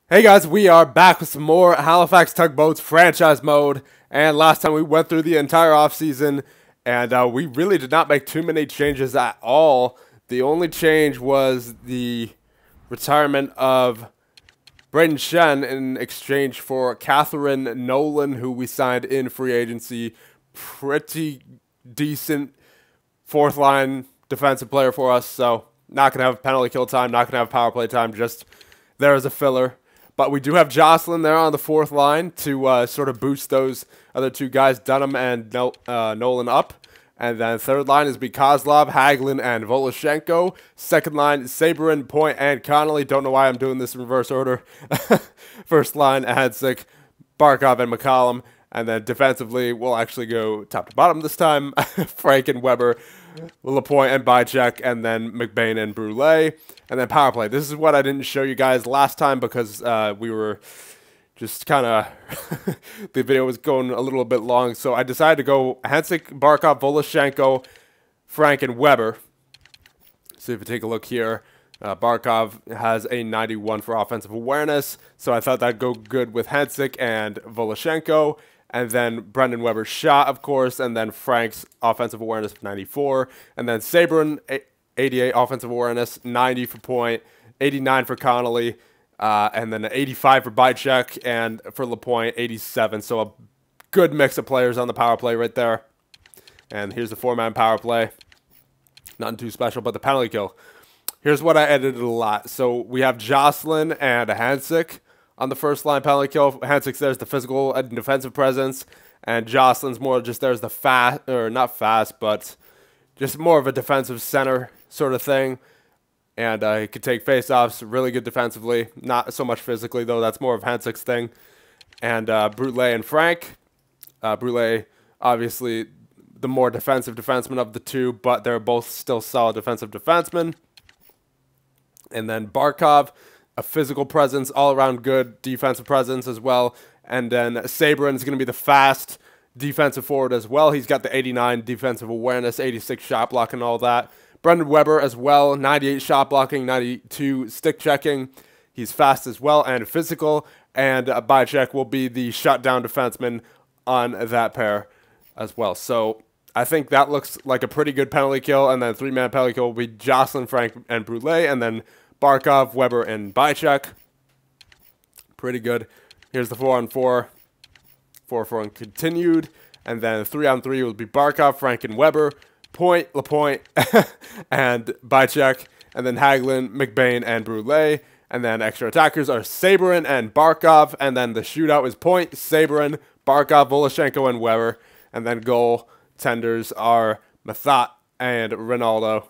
Hey guys, we are back with some more Halifax Tugboats franchise mode. And last time we went through the entire offseason, and we really did not make too many changes at all. The only change was the retirement of Braden Shen in exchange for Catherine Nolan, who we signed in free agency. Pretty decent fourth line defensive player for us, so not going to have penalty kill time, not going to have power play time, just there as a filler. But we do have Jocelyn there on the fourth line to sort of boost those other two guys, Dunham and Nolan, up. And then third line is Kozlov, Hagelin, and Voloshenko. Second line, Sabrin, Point, and Connolly. Don't know why I'm doing this in reverse order. First line, Hadzik, Barkov, and McCollum. And then defensively, we'll actually go top to bottom this time. Frank and Weber, Lapointe and Bycheck, and then McBain and Brule. And then power play. This is what I didn't show you guys last time because we were just kind of the video was going a little bit long. So I decided to go Hansik, Barkov, Voloshenko, Frank, and Weber. So if you take a look here, Barkov has a 91 for offensive awareness. So I thought that'd go good with Hansik and Voloshenko. And then Brendan Weber's shot, of course, and then Frank's offensive awareness of 94. And then Sabrin, 88 offensive awareness, 90 for Point, 89 for Connolly, and then 85 for Bycheck, and for Lapointe, 87. So a good mix of players on the power play right there. And here's the four-man power play. Nothing too special, but the penalty kill. Here's what I edited a lot. So we have Jocelyn and Hansik on the first line penalty kill. Hansik's there's the physical and defensive presence, and Jocelyn's more just there's the fast, or not fast, but just more of a defensive center sort of thing. And he could take face-offs, really good defensively. Not so much physically, though. That's more of Hansik's thing. And Brule and Frank. Brule, obviously, the more defensive defenseman of the two, but they're both still solid defensive defensemen. And then Barkov, a physical presence, all-around good defensive presence as well. And then Sabrin's going to be the fast defensive forward as well. He's got the 89 defensive awareness, 86 shot blocking, all that. Brendan Weber as well, 98 shot blocking, 92 stick checking. He's fast as well and physical. And Bycheck will be the shutdown defenseman on that pair as well. So I think that looks like a pretty good penalty kill. And then three-man penalty kill will be Jocelyn, Frank, and Brule. And then Barkov, Weber, and Bycheck. Pretty good. Here's the 4-on-4. 4-4 and continued. And then 3-on-3 will be Barkov, Frank, and Weber. Point, Lapointe, and Bycheck, and then Hagelin, McBain, and Brule. And then extra attackers are Sabrin and Barkov, and then the shootout is Point, Sabrin, Barkov, Voloshenko, and Weber. And then goal tenders are Mathat and Ronaldo.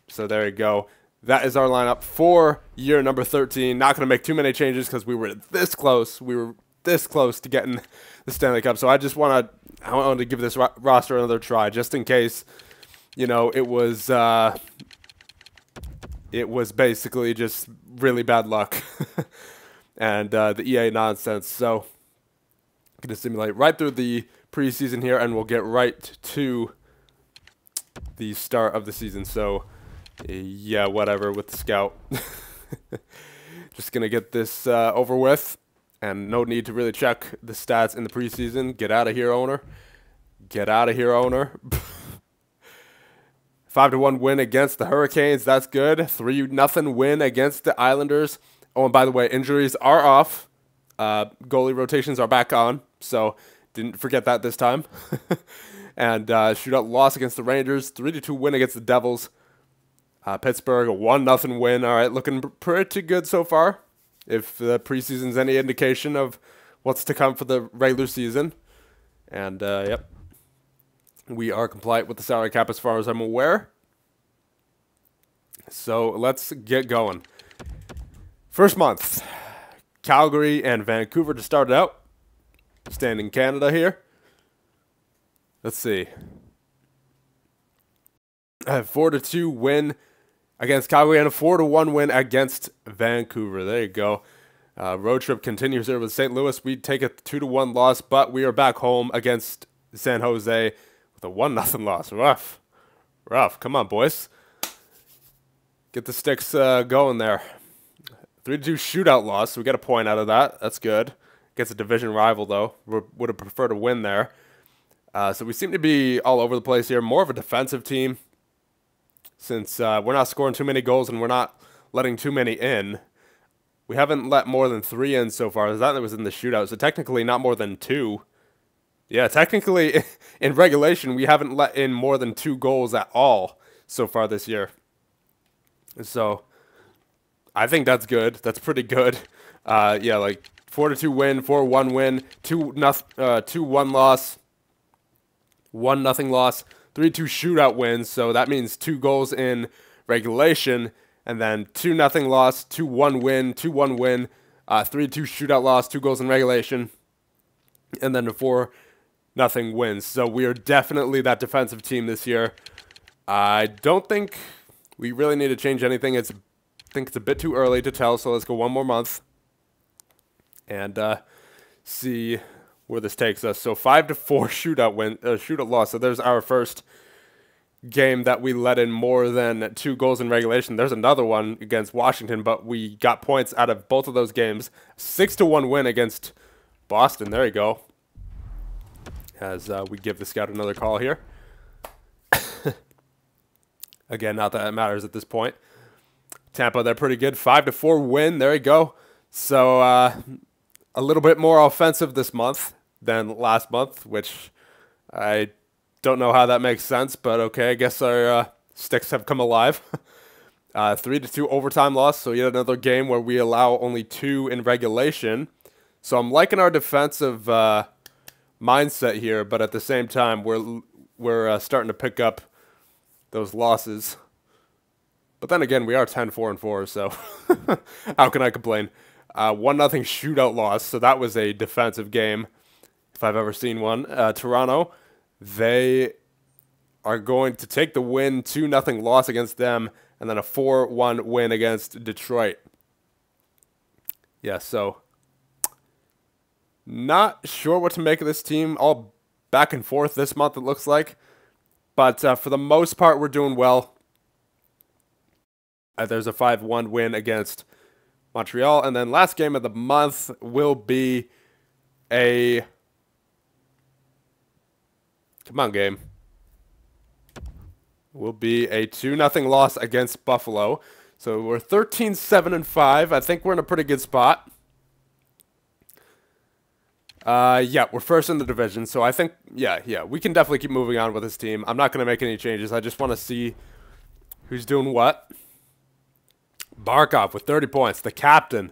So there you go. That is our lineup for year number 13. Not going to make too many changes because we were this close. We were this close to getting the Stanley Cup. So I wanted to give this roster another try, just in case, you know, it was basically just really bad luck and the EA nonsense. So I'm going to simulate right through the preseason here, and we'll get right to the start of the season. So yeah, whatever with the scout. Just going to get this over with. And no need to really check the stats in the preseason. Get out of here, owner. Get out of here, owner. 5-1 win against the Hurricanes. That's good. 3-0 win against the Islanders. Oh, and by the way, injuries are off. Goalie rotations are back on. So didn't forget that this time. And shootout loss against the Rangers. 3-2 win against the Devils. Pittsburgh, a 1-0 win. All right, looking pretty good so far, if the preseason's any indication of what's to come for the regular season. And, yep, we are compliant with the salary cap as far as I'm aware. So let's get going. First month, Calgary and Vancouver to start it out. Staying in Canada here. Let's see. A 4-2 win against Calgary and a 4-1 win against Vancouver. There you go. Road trip continues here with St. Louis. We take a 2-1 loss, but we are back home against San Jose with a 1-0 loss. Rough. Come on, boys. Get the sticks going there. 3-2 shootout loss, so we get a point out of that. That's good. Against a division rival, though. Would have preferred a win there. So we seem to be all over the place here. More of a defensive team, since we're not scoring too many goals and we're not letting too many in. We haven't let more than 3 in so far. That was in the shootout, so technically not more than 2. Yeah, technically in regulation, we haven't let in more than 2 goals at all so far this year. So I think that's good. That's pretty good. Yeah, like 4-2 win, 4-1 win, 2-1 loss, 1-0 loss, 3-2 shootout wins. So that means 2 goals in regulation, and then 2-0 loss, 2-1 win, 2-1 win, 3-2 shootout loss, 2 goals in regulation, and then a 4-0 wins. So we are definitely that defensive team this year. I don't think we really need to change anything. I think it's a bit too early to tell, so let's go one more month and see where this takes us. So 5-4 shootout loss. So there's our first game that we let in more than 2 goals in regulation. There's another one against Washington, but we got points out of both of those games. 6-1 win against Boston. There you go. As we give the scout another call here. Again, not that it matters at this point. Tampa, they're pretty good. 5-4 win. There you go. So a little bit more offensive this month than last month, which I don't know how that makes sense, but okay, I guess our sticks have come alive. 3-2 overtime loss, so yet another game where we allow only 2 in regulation. So I'm liking our defensive mindset here, but at the same time, we're starting to pick up those losses. But then again, we are 10-4-4, so how can I complain? 1-0 shootout loss, so that was a defensive game, if I've ever seen one. Toronto, they are going to take the win, 2-0 loss against them, and then a 4-1 win against Detroit. Yeah, so not sure what to make of this team. All back and forth this month, it looks like. But for the most part, we're doing well. There's a 5-1 win against Montreal. And then last game of the month will be a... Come on, game. Will be a 2-0 loss against Buffalo. So we're 13-7-5. I think we're in a pretty good spot. Yeah, we're first in the division, so I think, yeah, we can definitely keep moving on with this team. I'm not going to make any changes. I just want to see who's doing what. Barkov with 30 points, the captain.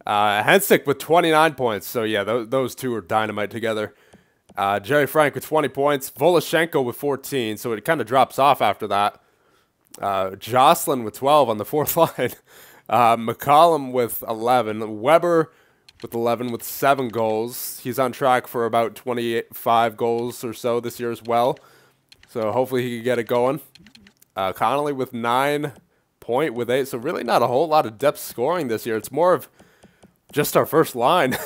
Hensick with 29 points, so yeah, those two are dynamite together. Jerry Frank with 20 points, Voloshenko with 14, so it kind of drops off after that. Jocelyn with 12 on the 4th line. McCollum with 11. Weber with 11 with 7 goals. He's on track for about 25 goals or so this year as well. So hopefully he can get it going. Connolly with 9, Point with 8. So really not a whole lot of depth scoring this year. It's more of just our first line.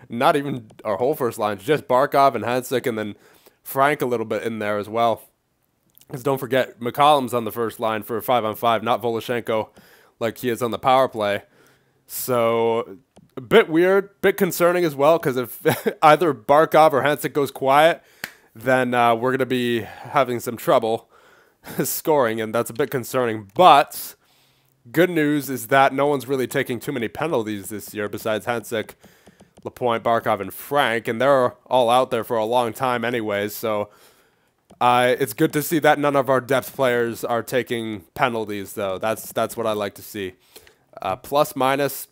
Not even our whole first line. Just Barkov and Hensick, and then Frank a little bit in there as well. Because don't forget, McCollum's on the first line for 5-on-5, not Voloshenko like he is on the power play. So a bit weird, bit concerning as well, because if either Barkov or Hensick goes quiet, then we're going to be having some trouble scoring, and that's a bit concerning. But good news is that no one's really taking too many penalties this year besides Hensick, Lapointe, Barkov, and Frank, and they're all out there for a long time anyways, so it's good to see that none of our depth players are taking penalties, though. That's what I like to see. Plus minus,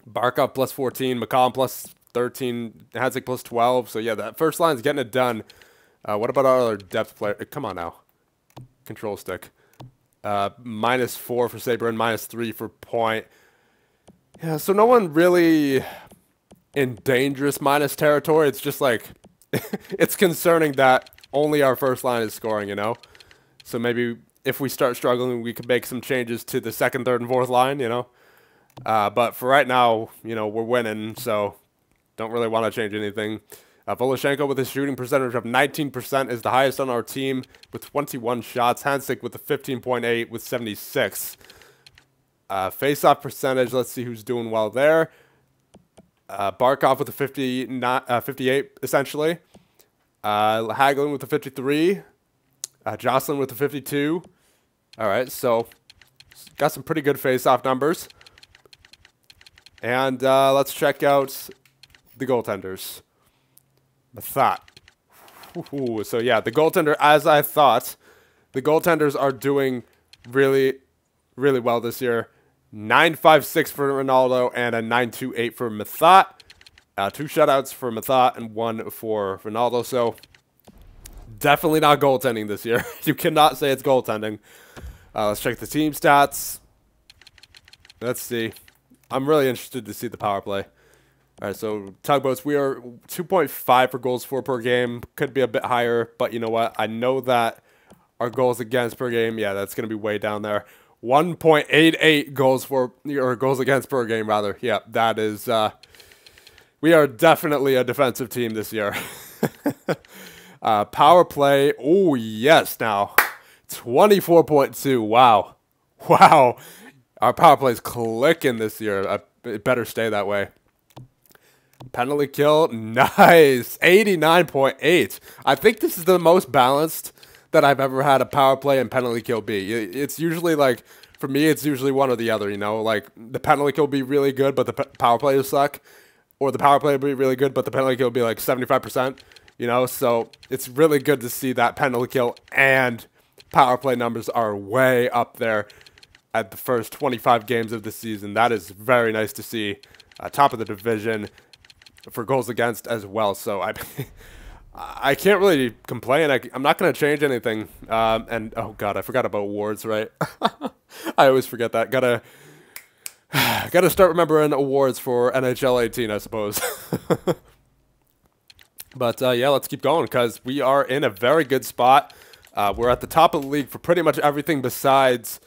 Barkov plus 14, McCollum plus 13, Hensick plus 12. So yeah, that first line's getting it done. What about our other depth player? Come on now, control stick. -4 for Saber and -3 for Point. Yeah, so no one really in dangerous minus territory. It's just like it's concerning that only our first line is scoring, you know? So maybe if we start struggling, we could make some changes to the second, third, and fourth line, you know? But for right now, you know, we're winning, so don't really want to change anything. Voloshenko with a shooting percentage of 19% is the highest on our team with 21 shots. Hensick with a 15.8 with 76. Face-off percentage, let's see who's doing well there. Barkov with a 58, essentially. Hagelin with a 53. Jocelyn with a 52. All right, so got some pretty good face-off numbers. And let's check out the goaltenders. The thought. So, yeah, the goaltender, as I thought, the goaltenders are doing really, really well this year. 9.56 for Ronaldo and a 9.28 for Mathot. 2 shutouts for Mathot and 1 for Ronaldo. So, definitely not goaltending this year. You cannot say it's goaltending. Let's check the team stats. Let's see. I'm really interested to see the power play. All right, so Tugboats, we are 2.5 for goals for per game. Could be a bit higher, but you know what? I know that our goals against per game, yeah, that's going to be way down there. 1.88 goals for, or goals against per game, rather. Yeah, that is, we are definitely a defensive team this year. Power play, oh, yes, now. 24.2, wow. Wow. Our power play is clicking this year. It better stay that way. Penalty kill, nice. 89.8. I think this is the most balanced that I've ever had a power play and penalty kill be. It's usually like, for me, it's usually one or the other, you know? Like, the penalty kill will be really good, but the power play will suck. Or the power play will be really good, but the penalty kill will be like 75%, you know? So, it's really good to see that penalty kill and power play numbers are way up there at the first 25 games of the season. That is very nice to see. Top of the division for goals against as well. So I can't really complain. I'm not going to change anything. And oh god, I forgot about awards, right? I always forget that. Gotta start remembering awards for NHL 18, I suppose. But yeah, let's keep going because we are in a very good spot. We're at the top of the league for pretty much everything besides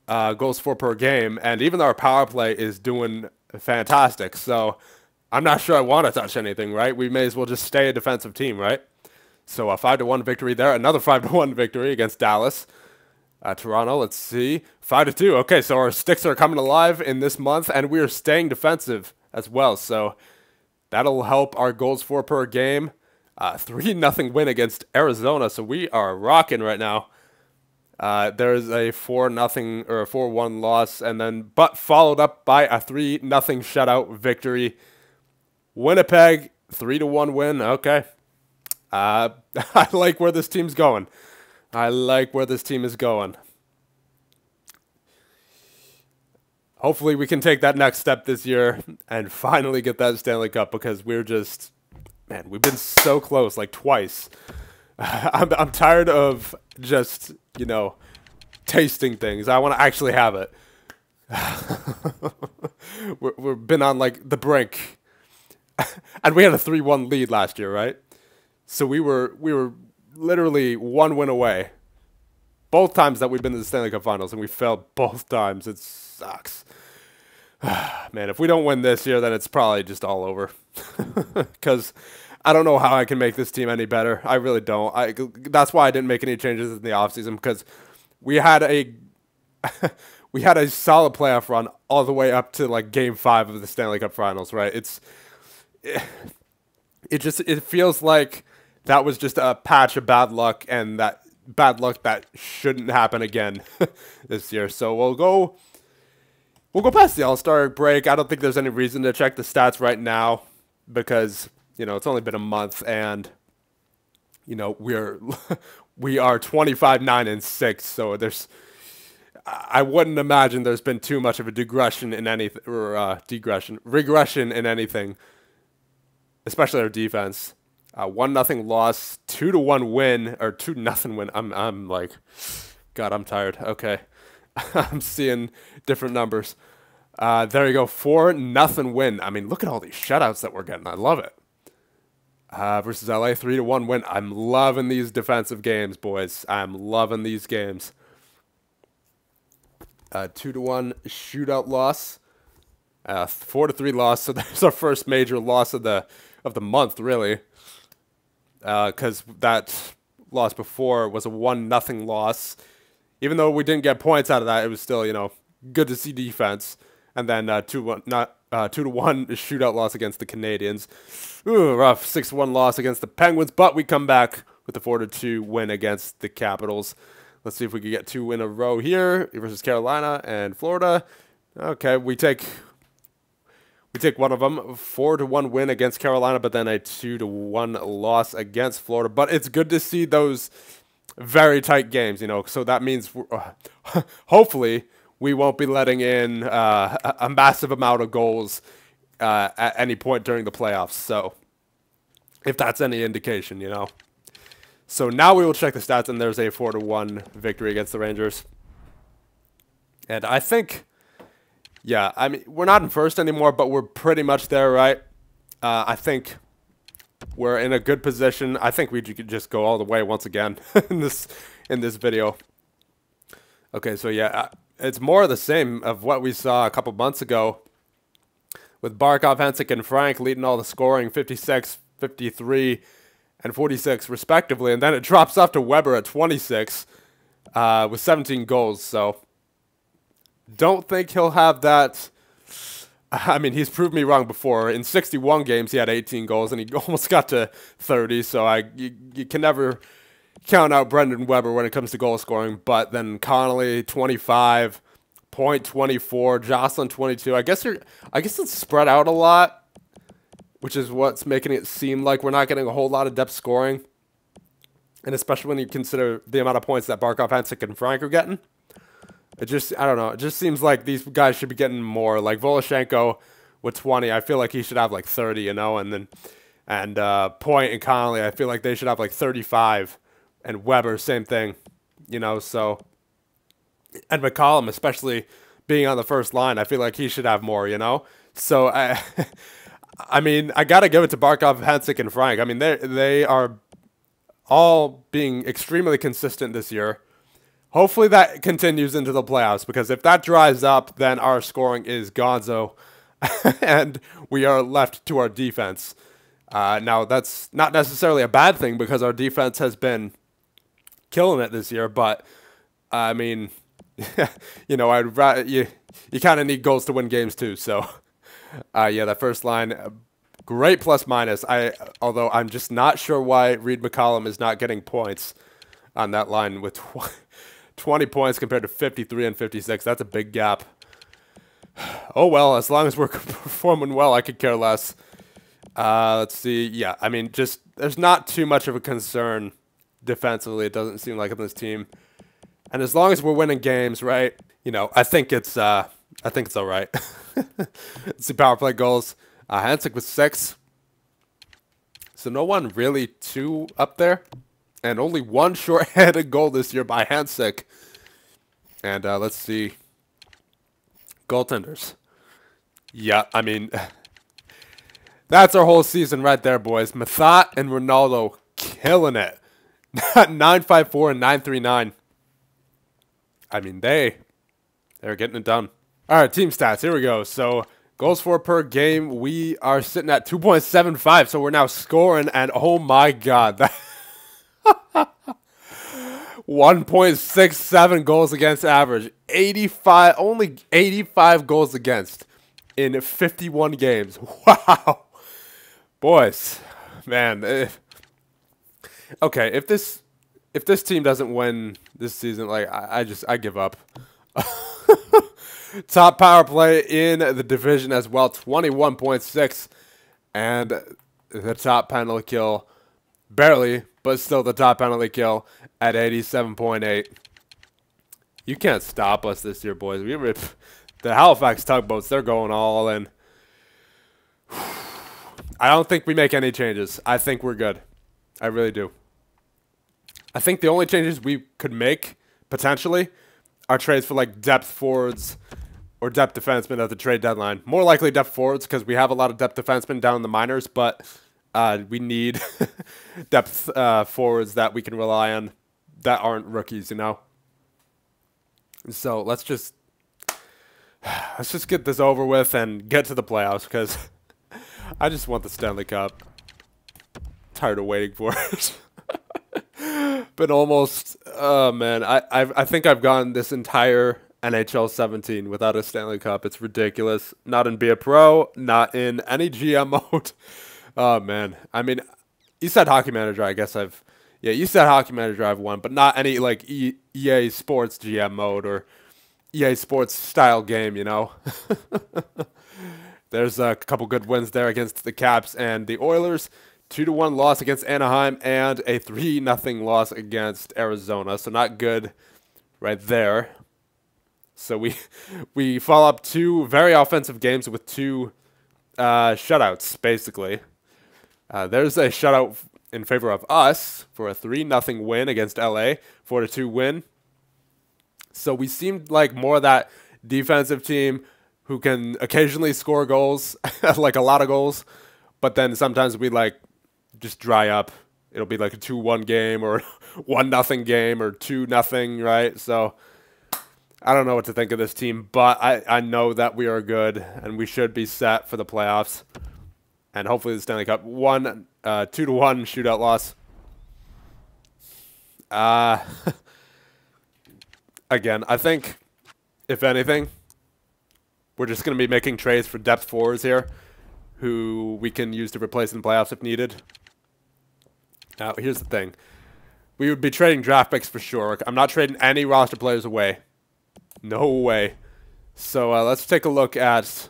goals for per game, and even though our power play is doing fantastic, so I'm not sure I want to touch anything, right? We may as well just stay a defensive team, right? So a 5-1 victory there, another 5-1 victory against Dallas. Toronto, let's see, 5-2. Okay, so our sticks are coming alive in this month, and we are staying defensive as well, so that'll help our goals for per game. 3-0 win against Arizona, so we are rocking right now. There's a 4-0 or a 4-1 loss, and then but followed up by a 3-0 shutout victory. Winnipeg 3-1 win. Okay, I like where this team's going. I like where this team is going. Hopefully, we can take that next step this year and finally get that Stanley Cup because we're just, man, we've been so close, like twice. I'm tired of just, you know, tasting things. I want to actually have it. We've been on, like, the brink. And we had a 3-1 lead last year, right? So we were literally 1 win away. Both times that we've been to the Stanley Cup Finals, and we failed both times. It sucks. Man, if we don't win this year, then it's probably just all over. Because I don't know how I can make this team any better. I really don't. That's why I didn't make any changes in the offseason, because we had a we had a solid playoff run all the way up to like Game 5 of the Stanley Cup Finals, right? It feels like that was just a patch of bad luck, and that bad luck that shouldn't happen again this year. So we'll go past the All-Star break. I don't think there's any reason to check the stats right now because, you know, it's only been a month, and, you know, we are 25-9-6. So I wouldn't imagine there's been too much of a regression in anything, especially our defense. 1-0 loss, 2-1 win, or 2-0 win. I'm like, God, I'm tired. Okay, I'm seeing different numbers. There you go, 4-0 win. I mean, look at all these shutouts that we're getting. I love it. Versus LA, 3-1 win. I'm loving these defensive games, boys. I'm loving these games. 2-1 shootout loss. 4-3 loss. So there's our first major loss of the month, really. Because that loss before was a 1-0 loss. Even though we didn't get points out of that, it was still, you know, good to see defense. And then 2-1, not 2-1 shootout loss against the Canadians. Ooh, rough 6-1 loss against the Penguins, but we come back with the 4-2 win against the Capitals. Let's see if we can get 2 in a row here versus Carolina and Florida. Okay, we take one of them, 4-1 win against Carolina, but then a 2-1 loss against Florida. But it's good to see those very tight games, you know. So that means hopefully we won't be letting in a massive amount of goals at any point during the playoffs. So if that's any indication, you know. So now we will check the stats, and there's a 4-1 victory against the Rangers. And I think, yeah, I mean, we're not in first anymore, but we're pretty much there, right? I think we're in a good position. I think we could just go all the way once again in this video. Okay, so yeah, it's more of the same of what we saw a couple months ago with Barkov, Hensick, and Frank leading all the scoring, 56, 53, and 46 respectively, and then it drops off to Weber at 26 with 17 goals. So don't think he'll have that. I mean, he's proved me wrong before. In 61 games, he had 18 goals, and he almost got to 30. So you can never count out Brendan Weber when it comes to goal scoring. But then Connolly, 25, Point, 24, Jocelyn, 22. I guess it's spread out a lot, which is what's making it seem like we're not getting a whole lot of depth scoring. And especially when you consider the amount of points that Barkov, Hensick, and Frank are getting. I don't know. It just seems like these guys should be getting more. Like Voloshenko with 20, I feel like he should have like 30, you know. And Point and Connolly, I feel like they should have like 35. And Weber, same thing, you know. So, and McCollum, especially being on the first line, I feel like he should have more, you know. So I mean, I gotta give it to Barkov, Hensick, and Frank. I mean, they are all being extremely consistent this year. Hopefully that continues into the playoffs, because if that dries up, then our scoring is gonzo, and we are left to our defense. Now, that's not necessarily a bad thing, because our defense has been killing it this year, but, I mean, you know, you kind of need goals to win games too, so, yeah, that first line, great plus-minus, although I'm just not sure why Reed McCollum is not getting points on that line with 20 points compared to 53 and 56. That's a big gap. Oh, well, as long as we're performing well, I could care less. Let's see. Yeah, I mean, just there's not too much of a concern defensively, it doesn't seem like, on this team. And as long as we're winning games, right, you know, I think it's all right. Let's see, power play goals. Hensick with 6. So no one really too up there. And only one short-handed goal this year by Hensick. And let's see. Goaltenders. Yeah, I mean, that's our whole season right there, boys. Mathat and Ronaldo killing it. 9.54 and 9.39. I mean, they're getting it done. All right, team stats. Here we go. So, goals for per game, we are sitting at 2.75. So, we're now scoring, and oh my God, that 1.67 goals against average. Only 85 goals against in 51 games. Wow. Boys, man. Okay, if this team doesn't win this season, like I give up. Top power play in the division as well, 21.6, and the top penalty kill, barely, but still the top penalty kill at 87.8. You can't stop us this year, boys. The Halifax Tugboats, they're going all in. I don't think we make any changes. I think we're good. I really do. I think the only changes we could make, potentially, are trades for, like, depth forwards or depth defensemen at the trade deadline. More likely depth forwards, because we have a lot of depth defensemen down in the minors, but we need depth forwards that we can rely on that aren't rookies, you know? So let's just get this over with and get to the playoffs, because I just want the Stanley Cup. Tired of waiting for it. Been almost, oh man, I think I've gone this entire NHL 17 without a Stanley Cup. It's ridiculous. Not in Be a Pro, not in any GM mode. Oh, man. I mean, you said Hockey Manager, I guess yeah, you said Hockey Manager I've won, but not any, like, EA Sports GM mode or EA Sports style game, you know? There's a couple good wins there against the Caps and the Oilers. 2-1 loss against Anaheim and a 3-0 loss against Arizona. So not good right there. So we follow up 2 very offensive games with 2 shutouts, basically. There's a shutout in favor of us for a 3-0 win against LA, 4-2 win. So we seemed like more of that defensive team who can occasionally score goals, like a lot of goals, but then sometimes we like just dry up. It'll be like a 2-1 game or 1-0 game or 2-0, right? So I don't know what to think of this team, but I know that we are good and we should be set for the playoffs and hopefully the Stanley Cup. 2-1 shootout loss. Again, I think if anything, we're just going to be making trades for depth forwards here who we can use to replace in the playoffs if needed. Now, here's the thing. We would be trading draft picks for sure. I'm not trading any roster players away. No way. So let's take a look at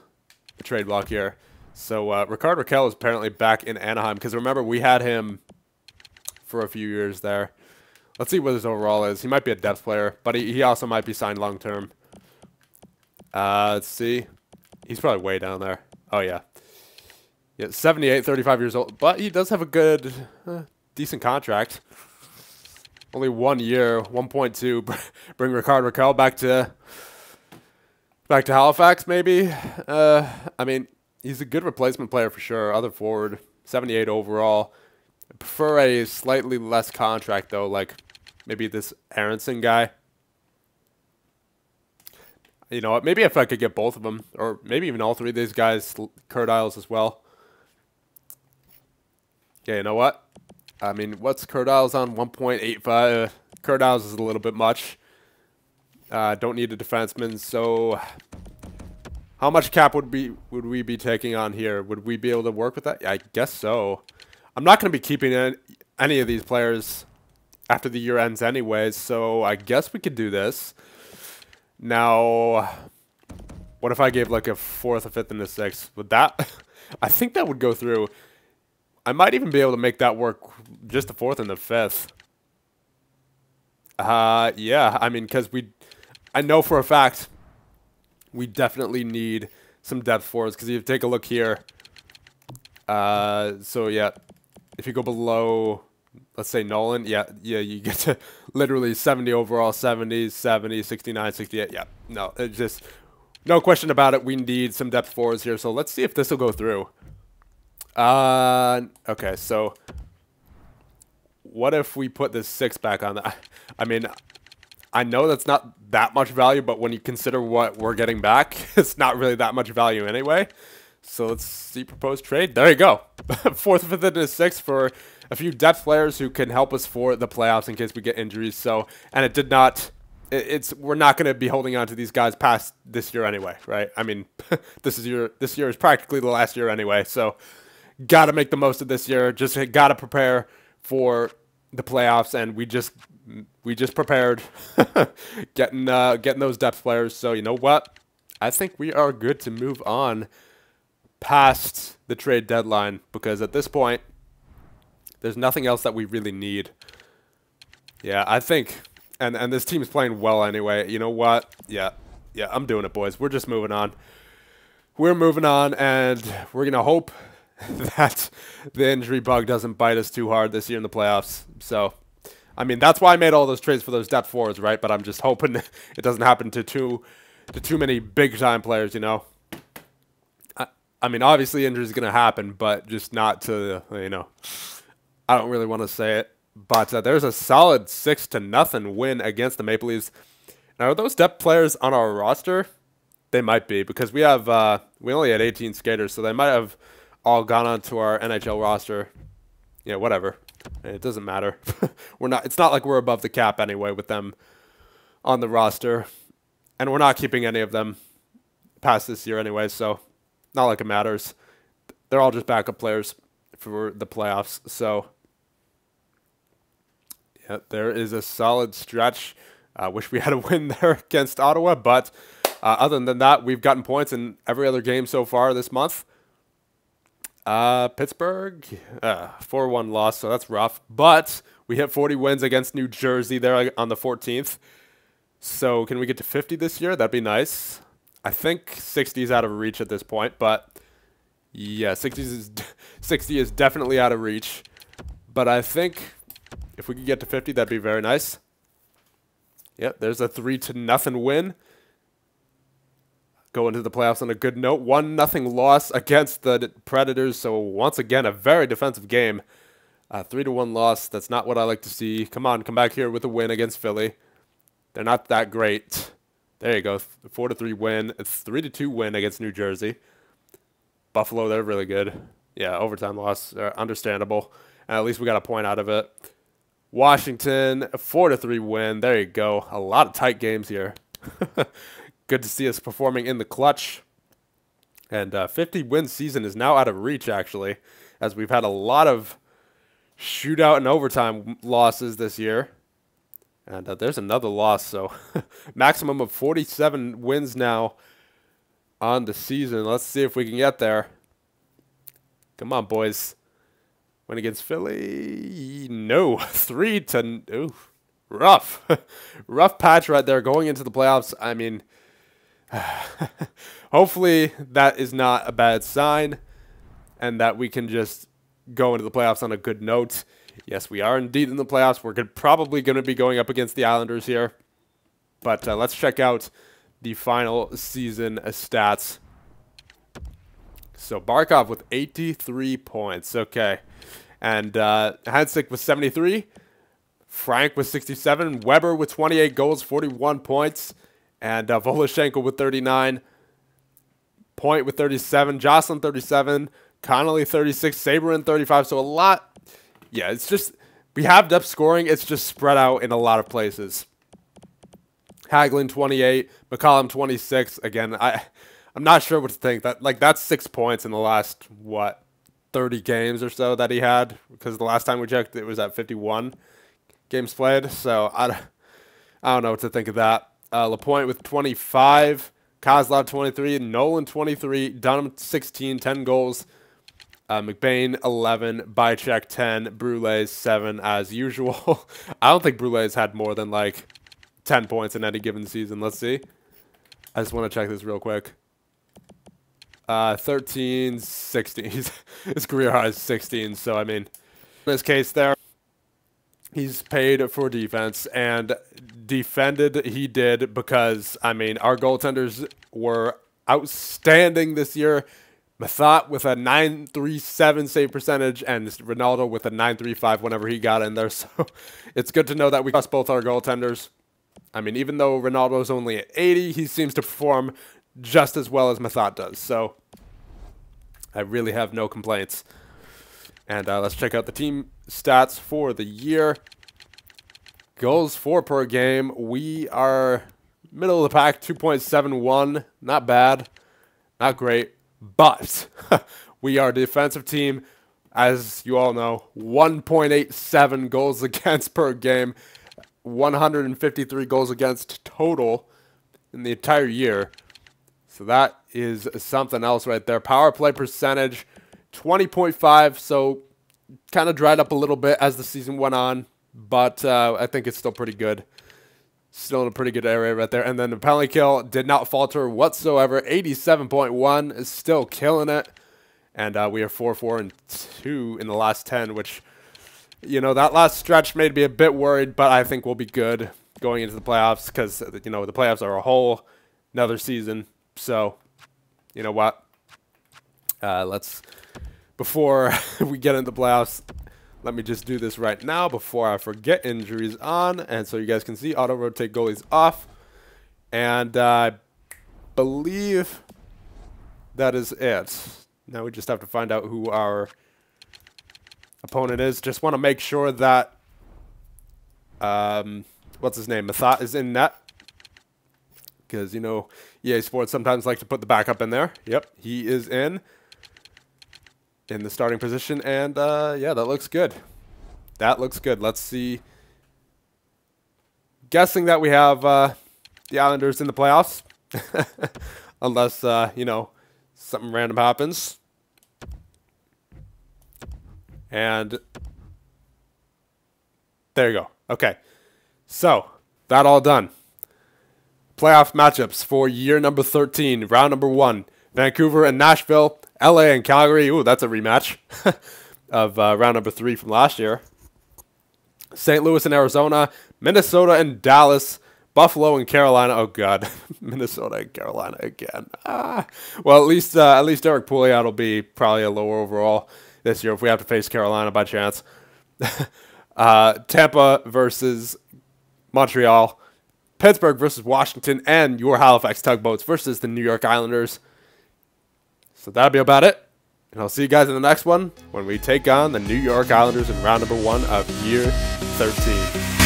the trade block here. So Rickard Rakell is apparently back in Anaheim because remember, we had him for a few years there. Let's see what his overall is. He might be a depth player, but he also might be signed long-term. Let's see. He's probably way down there. Oh, yeah. Yeah, 78, 35 years old. But he does have a good, decent contract. Only 1 year, 1.2. Bring Rickard Rakell back to Halifax, maybe. I mean, he's a good replacement player for sure. Other forward, 78 overall. I prefer a slightly less contract, though, like maybe this Aronson guy. You know what? Maybe if I could get both of them, or maybe even all 3 of these guys, Kurt Isles as well. Yeah, you know what? I mean, what's Kurt Isles on? 1.85. Kurt Isles is a little bit much. Don't need a defenseman, so how much cap would we be taking on here? Would we be able to work with that? Yeah, I guess so. I'm not going to be keeping any of these players after the year ends anyways, so I guess we could do this. Now, what if I gave like a 4th, a 5th, and a 6th? Would that? I think that would go through. I might even be able to make that work, just a 4th and a 5th. Yeah, I mean, because I know for a fact we definitely need some depth forwards, because if you take a look here, so yeah, if you go below, let's say Nolan, yeah, you get to literally 70 overall, 70, 70, 69, 68. Yeah, no, it's just no question about it. We need some depth forwards here. So let's see if this will go through. Okay, so what if we put this 6 back on that? I mean, I know that's not that much value, but when you consider what we're getting back, it's not really that much value anyway. So let's see proposed trade. There you go. 4th, 5th, and a 6th for a few depth players who can help us for the playoffs in case we get injuries. So, and it did not. We're not going to be holding on to these guys past this year anyway, right? I mean, this year is practically the last year anyway. So, got to make the most of this year. Just got to prepare for the playoffs, and we just prepared getting those depth players. So you know what? I think we are good to move on past the trade deadline, because at this point there's nothing else that we really need. Yeah, I think, and this team's playing well anyway. You know what? Yeah, I'm doing it, boys. We're just moving on. We're moving on, and we're gonna hope that the injury bug doesn't bite us too hard this year in the playoffs. So, I mean, that's why I made all those trades for those depth forwards, right? But I'm just hoping it doesn't happen to too many big time players, you know. I mean, obviously injury is going to happen, but just not to, you know, I don't really want to say it. But there's a solid 6-0 win against the Maple Leafs. Now, are those depth players on our roster? They might be, because we only had 18 skaters, so they might have all gone onto our NHL roster. Yeah, whatever. It doesn't matter. It's not like we're above the cap anyway with them on the roster. And we're not keeping any of them past this year anyway, so not like it matters. They're all just backup players for the playoffs. So, yeah, there is a solid stretch. I wish we had a win there against Ottawa, but other than that, we've gotten points in every other game so far this month. Pittsburgh, 4-1 loss, so that's rough. But we hit 40 wins against New Jersey there on the 14th. So can we get to 50 this year? That'd be nice. I think 60 is out of reach at this point, but yeah, 60 is definitely out of reach. But I think if we could get to 50, that'd be very nice. Yep, there's a 3-0 win. Go into the playoffs on a good note. 1-0 loss against the Predators. So once again, a very defensive game. 3-1 loss. That's not what I like to see. Come on, come back here with a win against Philly. They're not that great. There you go. 4-3 win. A 3-2 win against New Jersey. Buffalo, they're really good. Yeah, overtime loss. Understandable. And at least we got a point out of it. Washington, a 4-3 win. There you go. A lot of tight games here. Good to see us performing in the clutch. And 50-win season is now out of reach, actually, as we've had a lot of shootout and overtime losses this year. And there's another loss, so maximum of 47 wins now on the season. Let's see if we can get there. Come on, boys. Win against Philly? No. 3-0. Ooh, rough. Rough patch right there going into the playoffs. I mean, hopefully that is not a bad sign and that we can just go into the playoffs on a good note. Yes, we are indeed in the playoffs. We're probably going to be going up against the Islanders here. But let's check out the final season stats. So Barkov with 83 points. Okay. And Hansik with 73. Frank with 67. Weber with 28 goals, 41 points. And Voloshenko with 39. Point with 37. Jocelyn 37. Connolly 36. Sabrin 35. So a lot. Yeah, it's just, we have depth scoring. It's just spread out in a lot of places. Hagelin 28, McCollum 26. Again, I'm not sure what to think. That's 6 points in the last, 30 games or so that he had. Because the last time we checked, it was at 51 games played. So I don't know what to think of that. Lapointe with 25, Kozlov 23, Nolan 23, Dunham 16, 10 goals. McBain 11, Bycheck 10, Brule 7 as usual. I don't think Brule's had more than 10 points in any given season. Let's see. I just want to check this real quick. 13, 16. His career high is 16. So I mean, in this case there, he's paid for defense and defended. He did because I mean our goaltenders were outstanding this year. Mathot with a 937 save percentage and Ronaldo with a 935 whenever he got in there. So it's good to know that we trust both our goaltenders. I mean, even though Ronaldo's only at 80, he seems to perform just as well as Mathot does. So I really have no complaints. And let's check out the team stats for the year. Goals for per game. We are middle of the pack, 2.71. Not bad. Not great. But we are a defensive team, as you all know, 1.87 goals against per game, 153 goals against total in the entire year. So that is something else right there. Power play percentage, 20.5, so kind of dried up a little bit as the season went on, but I think it's still pretty good. Still in a pretty good area right there. And then the penalty kill did not falter whatsoever. 87.1 is still killing it. And we are 4-4-2 in the last 10, which, you know, that last stretch made me a bit worried, but I think we'll be good going into the playoffs because, you know, the playoffs are a whole another season. So, you know what? Before we get into the playoffs, let me just do this right now before I forget. Injuries on. And so you guys can see auto-rotate goalies off. And I believe that is it. Now we just have to find out who our opponent is. Just want to make sure that, what's his name? Mathot is in net. because, you know, EA Sports sometimes like to put the backup in there. Yep, he is in the starting position, and yeah, that looks good. That looks good. Let's see. Guessing that we have the Islanders in the playoffs, unless, you know, something random happens. And there you go. Okay, so that all done. Playoff matchups for year number 13, round number 1. Vancouver and Nashville, LA and Calgary. Ooh, that's a rematch of round number 3 from last year. St. Louis and Arizona, Minnesota and Dallas, Buffalo and Carolina. Oh God, Minnesota and Carolina again. Well, at least Eric Pouliot will be probably a lower overall this year if we have to face Carolina by chance. Tampa versus Montreal, Pittsburgh versus Washington, and your Halifax Tugboats versus the New York Islanders. So that'll be about it. And I'll see you guys in the next one when we take on the New York Islanders in round number 1 of year 13.